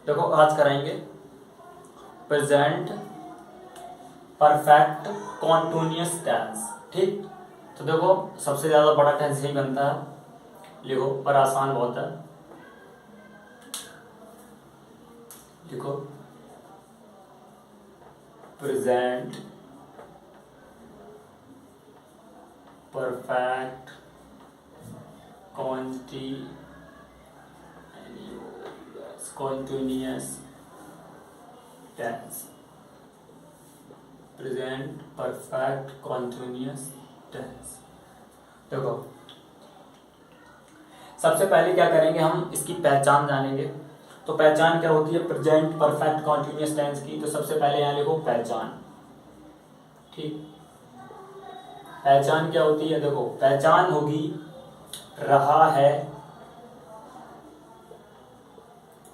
देखो आज कराएंगे प्रेजेंट परफेक्ट कॉन्टिन्यूअस टेंस। ठीक, तो देखो सबसे ज्यादा बड़ा टेंस यही बनता है, लिखो पर आसान बहुत है। लिखो present perfect continuous tense। Present perfect continuous tense। देखो सबसे पहले क्या करेंगे, हम इसकी पहचान जानेंगे। तो पहचान क्या होती है प्रेजेंट परफेक्ट कॉन्टिन्यूअस टेंस की? तो सबसे पहले यहां लिखो पहचान। ठीक, पहचान क्या होती है? देखो पहचान होगी रहा है,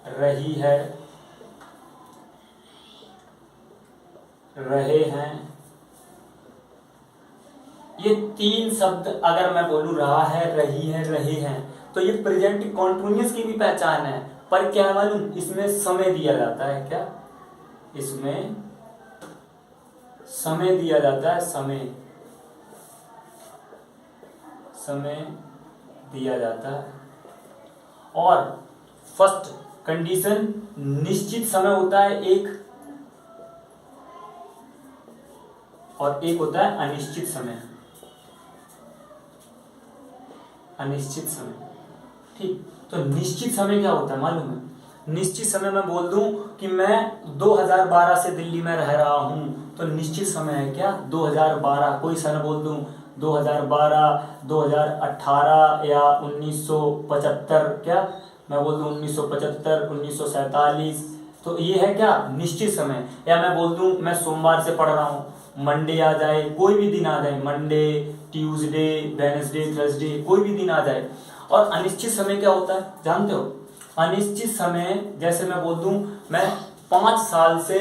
रही है, रहे हैं। ये तीन शब्द अगर मैं बोलूं रहा है, रही है, रहे हैं, तो ये प्रेजेंट कॉन्टिन्यूअस की भी पहचान है। पर क्या मालूम, इसमें समय दिया जाता है। क्या इसमें समय दिया जाता है? समय दिया जाता है। और फर्स्ट कंडीशन निश्चित समय होता है एक, और एक होता है अनिश्चित समय। अनिश्चित समय। ठीक, तो निश्चित समय क्या होता है मालूम है? निश्चित समय मैं बोल दूं कि मैं 2012 से दिल्ली में रह रहा हूं, तो निश्चित समय है क्या 2012। कोई सन बोल दूं 2012, 2018 या 1975, क्या मैं बोल दूं 1975, 1947, तो ये है क्या निश्चित समय। या मैं बोल दूं मैं सोमवार से पढ़ रहा हूं, मंडे आ जाए, कोई भी दिन आ जाए, मंडे, ट्यूसडे, वेडनेसडे, थर्सडे, कोई भी दिन आ जाए। और अनिश्चित समय क्या होता है जानते हो? अनिश्चित समय जैसे मैं बोल दूं मैं 5 साल से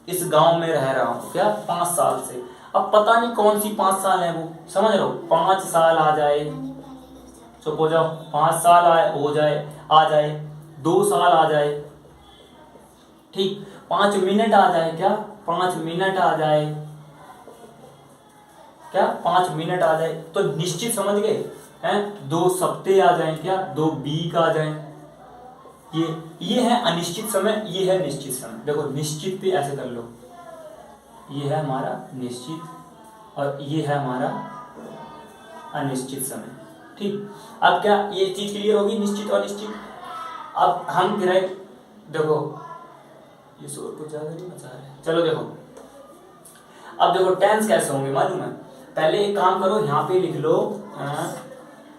इस गांव में रह रहा हूं, क्या 5 साल से। अब पता नहीं कौन सी 5 साल है वो, समझ लो 5 साल आ जाए, चुप हो जाओ, 5 साल हो जाए, आ जाए, 2 साल आ जाए, ठीक, 5 मिनट आ जाए, क्या 5 मिनट आ जाए, क्या 5 मिनट आ जाए, तो निश्चित समझ गए हैं। 2 सप्ते आ जाए, क्या 2 वीक आ जाए। ये है अनिश्चित समय, ये है निश्चित समय। देखो निश्चित पे ऐसे कर लो, ये है हमारा निश्चित और ये है हमारा अनिश्चित समय। ठीक, अब क्या ये चीज क्लियर होगी निश्चित और अनिश्चित? अब हम फिर देखो ये शोर कुछ ज्यादा नहीं मचा रहा है। चलो देखो, अब देखो टेंस कैसे होंगे मालूम है? पहले एक काम करो, यहां पे लिख लो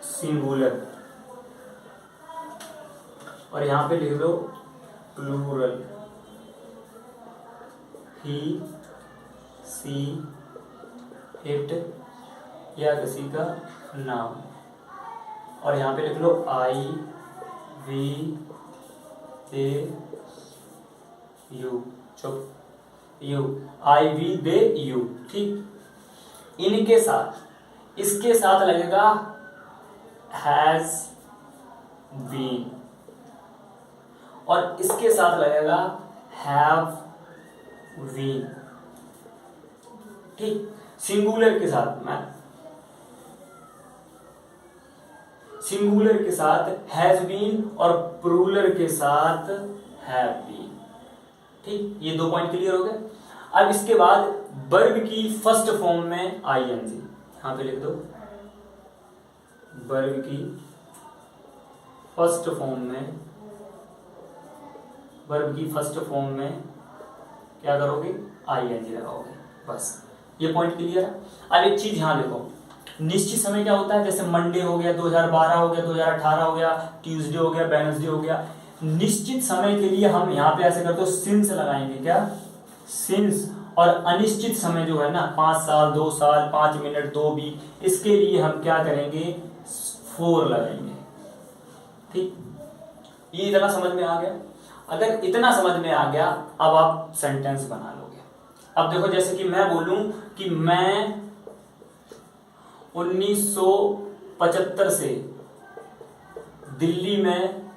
सिंगुलर और यहां पे लिख लो प्लूरल। ही, सी, इट या किसी का नाम। और यहां पे लिख लो आई, वी, दे, यू। चुप, you, I, we, they, you. ठीक, इनके साथ इसके साथ लगेगा हैज बीन और इसके साथ लगेगा हैव बीन। ठीक, सिंगुलर के साथ मैं सिंगुलर के साथ हैज बीन और प्लूरल के साथ हैव बीन। ठीक, ये 2 पॉइंट क्लियर हो गए। अब इसके बाद वर्ब की फर्स्ट फॉर्म में आईएनजी, यहां पे लिख दो वर्ब की फर्स्ट फॉर्म में, वर्ब की फर्स्ट फॉर्म में क्या करोगे आईएनजी लगाओगे। बस ये पॉइंट क्लियर है। अब एक चीज यहां देखो, निश्चित समय क्या होता है? जैसे मंडे हो गया, 2012 हो गया, 2018 हो गया, ट्यूसडे हो गया, वेडनेसडे हो गया। निश्चित समय के लिए हम यहाँ पे ऐसे करते हो सिंस लगाएंगे, क्या सिंस। और अनिश्चित समय जो है ना 5 साल, 2 साल, 5 मिनट, 2 वीक, इसके लिए हम क्या करेंगे 4 लगाएंगे। ठीक, ये इतना समझ में आ गया? अगर इतना समझ में आ गया अब आप सेंटेंस बना लोगे। अब देखो जैसे कि मैं बोलूं कि मैं 1975 से दिल्ली में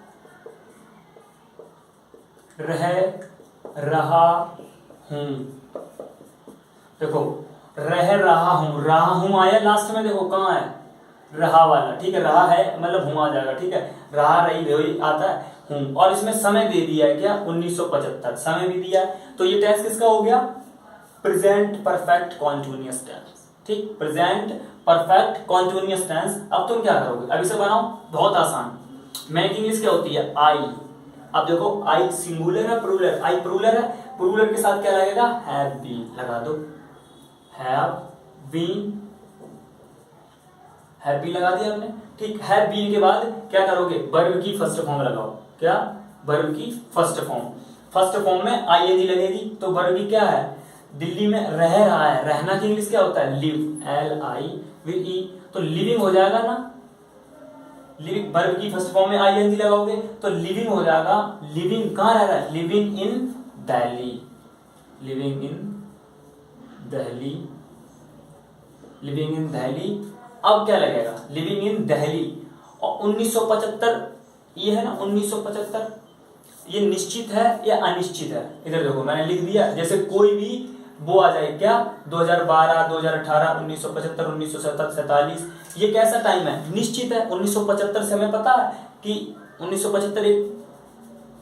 रह रहा हूं। देखो रहा हूं आया लास्ट में, देखो कहाँ है रहा वाला, ठीक है, रहा है मतलब हूं आ जाएगा, ठीक है, रहा रही वही आता है हूं, और इसमें समय दे दिया है क्या 1975 समय भी दिया है, तो ये टेंस किसका हो गया प्रेजेंट परफेक्ट कॉन्टिन्यूअस टेंस, ठीक, प्रेजेंट परफेक्ट कॉन्टिन्यूअस टेंस। अब तुम क्या करोगे, अभी से बनाओ, बहुत आसान। मैन की इंग्लिश क्या होती है आई, अब देखो आई सिंगुलर है प्लूरल, आई प्लूरल है, प्लूरल के साथ क्या लगेगा हैव बीन, लगा दो हैव बीन, हैव बीन लगा दिया हमने, ठीक, हैव बीन के बाद क्या करोगे वर्ब की फर्स्ट फॉर्म लगाओ, क्या वर्ब की फर्स्ट फॉर्म में आईएनजी लगेगी, तो वर्ब की क्या है दिल्ली में रह रहा है, रहना की इंग्लिश क्या होता है लिव, एल आई विद ई, तो लिविंग हो जाएगा ना, लिविंग वर्ब की फर्स्ट फॉर्म में आईएनजी लगाओगे तो लिविंग हो जाएगा, लिविंग कहाँ रह रहा है living in Delhi, living in Delhi, living in Delhi. अब क्या लगेगा लिविंग इन दिल्ली, और 1975 ये है ना 1975, ये निश्चित है या अनिश्चित है, इधर देखो मैंने लिख दिया, जैसे कोई भी वो आ जाए क्या 2012 2018 1975 1947, ये कैसा टाइम है निश्चित है, 1975 से हमें पता है कि 1975 एक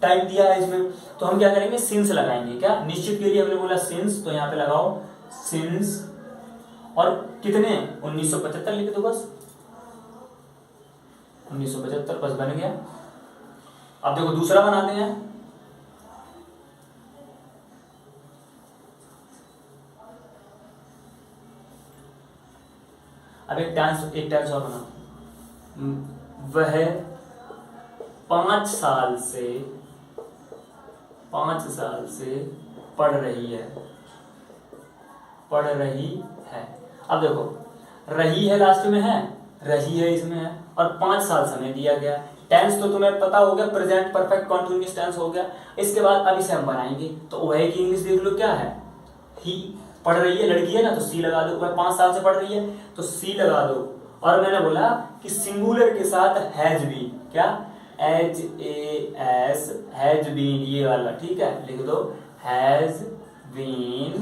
टाइम दिया है इसमें, तो हम क्या करेंगे सिंस लगाएंगे, क्या निश्चित के लिए हमने बोला सिंस, तो यहाँ पे लगाओ सिंस, और कितने 1975 लिख दो बस, 1975 बस बन गया। अब देखो दूसरा बनाते हैं, अब एक टेंस और बना, वह 5 साल से पढ़ रही है, अब देखो रही है लास्ट में है, रही है इसमें है, और 5 साल समय दिया गया, टेंस तो तुम्हें पता हो गया प्रेजेंट परफेक्ट कॉन्टिन्यूअस टेंस हो गया। इसके बाद अब इसे हम बनाएंगे, तो वह की इंग्लिश देख लो क्या है, ही पढ़ रही है लड़की है ना, तो सी लगा दो, वह 5 साल से पढ़ रही है तो सी लगा दो, और मैंने बोला कि सिंगुलर के साथ हैज बीन, क्या H A S has been, ये वाला ठीक है, लिख दो हैज बीन,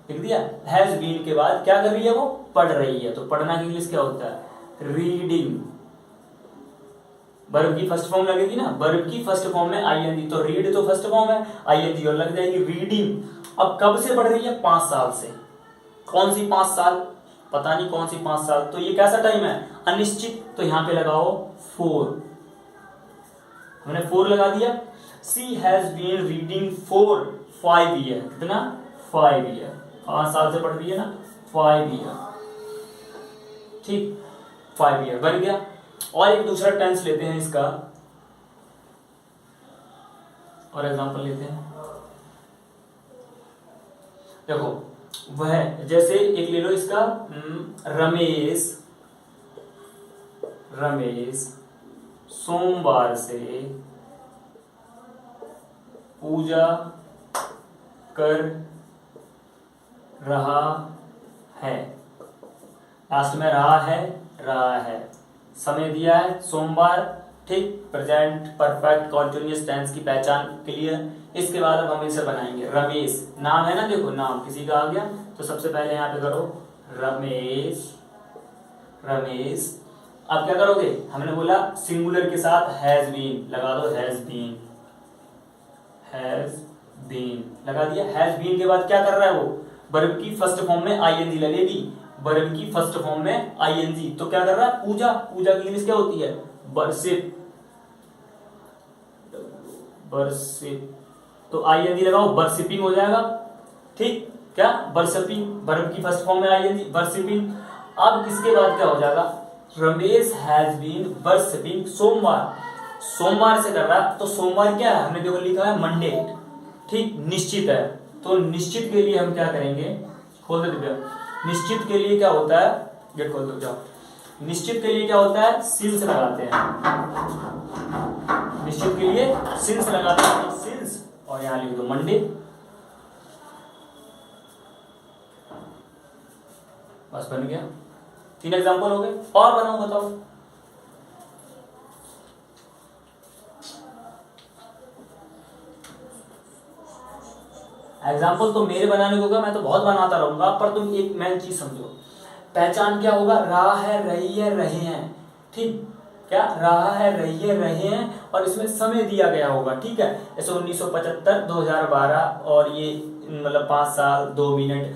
लिख दिया, हैज बीन के बाद क्या कर रही है वो पढ़ रही है, तो पढ़ना की इंग्लिश क्या होता है रीडिंग, वर्ब की फर्स्ट फॉर्म लगेगी ना, वर्ब की फर्स्ट फॉर्म में आईएनजी, तो रीड तो फर्स्ट फॉर्म है, आईएनजी और लग जाएगी रीडिंग। अब कब से पढ़ रही है 5 साल से, कौन सी 5 साल पता नहीं कौन सी 5 साल, तो ये कैसा टाइम है अनिश्चित, तो यहां पे लगाओ 4, हमने 4 लगा दिया। She has been reading for 5 year, कितना 5 ईयर, 5 साल से पढ़ रही है ना 5 ईयर, ठीक 5 ईयर बन गया। और एक दूसरा टेंस लेते हैं इसका, और एग्जांपल लेते हैं, देखो वह जैसे एक ले लो इसका रमेश सोमवार से पूजा कर रहा है, लास्ट में रहा है, समय दिया है सोमवार, ठीक, प्रेजेंट परफेक्ट कॉन्टिन्यूअस टेंस की पहचान के लिए। इसके बाद अब हम इसे बनाएंगे, रमेश नाम है ना, देखो नाम किसी का आ गया, तो सबसे पहले यहाँ पे करो रमेश। अब क्या करोगे, हमने बोला सिंगुलर के साथ हैज बीन, लगा दो हैज बीन लगा दिया, हैज बीन के बाद क्या कर रहा है वो वर्ब की फर्स्ट फॉर्म में आईएनजी लगेगी, वर्ब की फर्स्ट फॉर्म में आईएनजी, तो क्या कर रहा है पूजा की इंग्लिश क्या होती है वर्शिप, तो आईएनजी लगाओ वर्शिपिंग हो जाएगा, ठीक, क्या वर्शिपिंग, वर्ब की फर्स्ट फॉर्म में आईएनजी वर्शिपिंग। अब किसके बाद क्या हो जाएगा, रमेश हैज बीन वर्शिपिंग सोमवार से कर रहा है, तो सोमवार क्या है हमने देखो लिखा है मंडे, ठीक, निश्चित है, तो निश्चित के लिए हम क्या करेंगे, खोल दो दिव्या, निश्चित के लिए क्या होता है, गेट खोल दो जाओ, निश्चित के लिए क्या होता है सिंस लगाते हैं, निश्चित के लिए सिंस लगाते हैं, सिंस, और यहां लिख दो मंडे, बस बन गया, 3 एग्जांपल हो गए, और बनाओ बताओ। एग्जाम्पल तो मेरे बनाने को होगा, मैं तो बहुत बनाता रहूंगा, पर तुम एक मेन चीज समझो। पहचान क्या होगा, रहा है, रही है, रहे हैं। ठीक, क्या रहा है, रही है, रहे हैं, और इसमें समय दिया गया होगा। ठीक है, जैसे 1975, 2012, और ये मतलब 5 साल, 2 मिनट,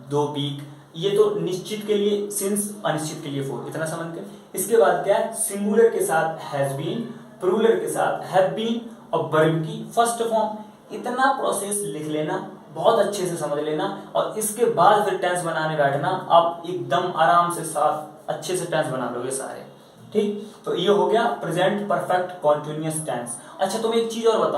2 वीक, ये तो निश्चित के लिए सिंस, अनिश्चित के लिए फॉर, इतना समझ के। इसके बाद क्या है, सिंगुलर के साथ हैज बीन, प्लूरल के साथ हैव बीन, और वर्ब की फर्स्ट फॉर्म। इतना प्रोसेस लिख लेना, बहुत अच्छे से समझ लेना, और इसके बाद फिर टेंस बनाने बैठना, आप एकदम आराम से साथ अच्छे से टेंस बना लोगे सारे। ठीक, तो ये हो गया प्रेजेंट परफेक्ट कॉन्टिन्यूअस टेंस। अच्छा, तुम्हें एक चीज और बताऊं,